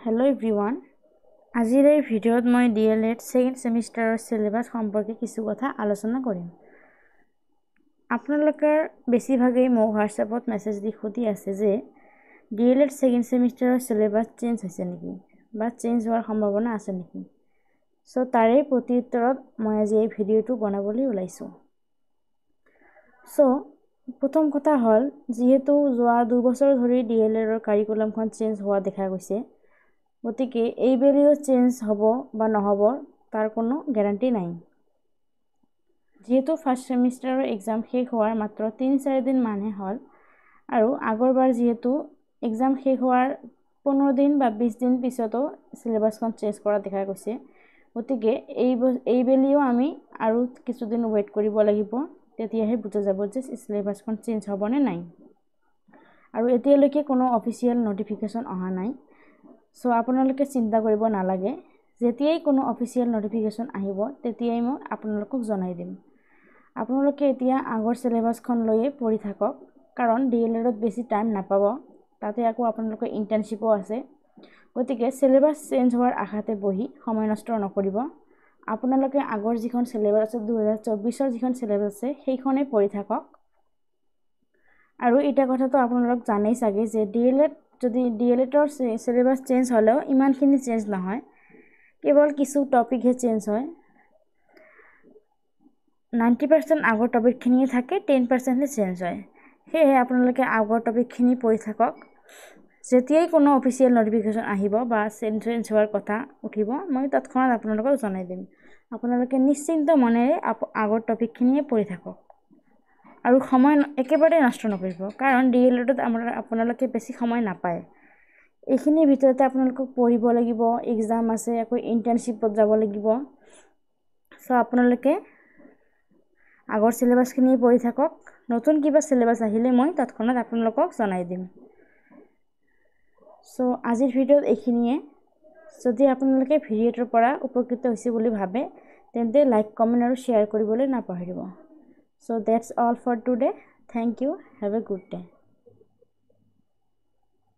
Hello everyone. আজিৰ এই ভিডিঅ'ত মই DLED সেকেন্ড সেমিষ্টাৰৰ সিলেবাস সম্পৰ্কে কিছু কথা আলোচনা কৰিম। আপোনালোকৰ বেছিভাগেই মোক হোৱাটছএপত মেছেজ দি সুধি আছে যে DLED সেকেন্ড সেমিষ্টাৰৰ সিলেবাস চেঞ্জ হৈছে নেকি বা চেঞ্জ হোৱাৰ সম্ভাৱনা আছে নেকি। সো তাৰে প্ৰতিউত্তৰত মই আজি এই ভিডিঅ'টো বনাবলৈ ওলাইছো। সো প্ৰথম কথা হ'ল যেহেতু যোৱা 2 বছৰ ধৰি DLEDৰ কাৰিকুলামখন চেঞ্জ হোৱা দেখা গৈছে, গতিকে এই বেলিও চেঞ্জ হ'ব বা নহ'ব তাৰ কোনো গ্যাৰান্টি নাই। যেহেতু ফাৰ্স্ট সেমিষ্টাৰৰ এক্সাম শেষ হোৱাৰ মাত্ৰ 3-4 দিন মানহে হ'ল আৰু আগৰবাৰ যেহেতু এক্সাম শেষ হোৱাৰ 15 দিন বা 20 দিন পিছতো সিলেবাসখন চেঞ্জ কৰা দেখা গৈছে, গতিকে এই বেলিও আমি আৰু কিছুদিন ওয়েট কৰিব লাগিব, তেতিয়াহে বুজা যাব যে সিলেবাসখন চেঞ্জ হ'ব নে নাই। আৰু এতিয়ালৈকে কোনো অফিচিয়েল নোটিফিকেশন অহা নাই। সো আপোনালোকে চিন্তা কৰিব নালাগে, যেতিয়াই কোনো অফিচিয়েল নোটিফিকেশন আহিব তেতিয়াই মই আপোনালোকক জনাই দিম। আপোনালোকে এতিয়া আগৰ সিলেবাসখন লৈয়ে পঢ়ি থাকক, কাৰণ DLEDত বেছি টাইম নাপাব, তাতে আকৌ আপোনালোকৰ ইন্টাৰ্নশিপো আছে। গতিকে সিলেবাস চেঞ্জ হোৱাৰ আশাতে বহি সময় নষ্ট নকৰিব। আপোনালোকে আগৰ যিখন সিলেবাস আছে 2024ৰ যিখন সিলেবাস আছে সেইখনে পঢ়ি থাকক। আৰু এটা কথাটো আপোনালোক জানেই চাগে যে DLEDৰ সিলেবাস চেঞ্জ হ'লেও ইমানখিনি চেঞ্জ নহয়, কেৱল কিছু টপিকহে চেঞ্জ হয়। 90% আগৰ টপিকখিনিয়ে থাকে, 10% হে চেঞ্জ হয়। সেয়ে আপোনালোকে আগৰ টপিকখিনি পঢ়ি থাকক। যেতিয়াই কোনো অফিচিয়েল নোটিফিকেশন আহিব বা চেঞ্জ হোৱাৰ কথা উঠিব, মই তৎক্ষণাত আপোনালোকক জনাই দিম। আপোনালোকে নিশ্চিন্ত মনেৰে আগৰ টপিকখিনিয়ে পঢ়ি থাকক আৰু সময় একেবাৰে নষ্ট নকৰিব, কাৰণ DLEDত আপোনালোকে বেছি সময় নাপায়। এইখিনিৰ ভিতৰতে আপোনালোকক পঢ়িব লাগিব, এক্সাম আছে, আকৌ ইন্টাৰ্নশিপত যাব লাগিব। সো আপোনালোকে আগৰ সিলেবাসখিনি পঢ়ি থাকক। নতুন কিবা সিলেবাস আহিলে মই তৎক্ষণাত আপোনালোকক জনাই দিম। সো আজিৰ ভিডিঅ'ত এইখিনিয়ে। যদি আপোনালোকে ভিডিঅ'টোৰ পৰা উপকৃত হৈছে বুলি ভাবে তেন্তে লাইক, কমেন্ট আৰু শ্বেয়াৰ কৰিবলৈ নাপাহৰিব। So that's all for today. Thank you. Have a good day.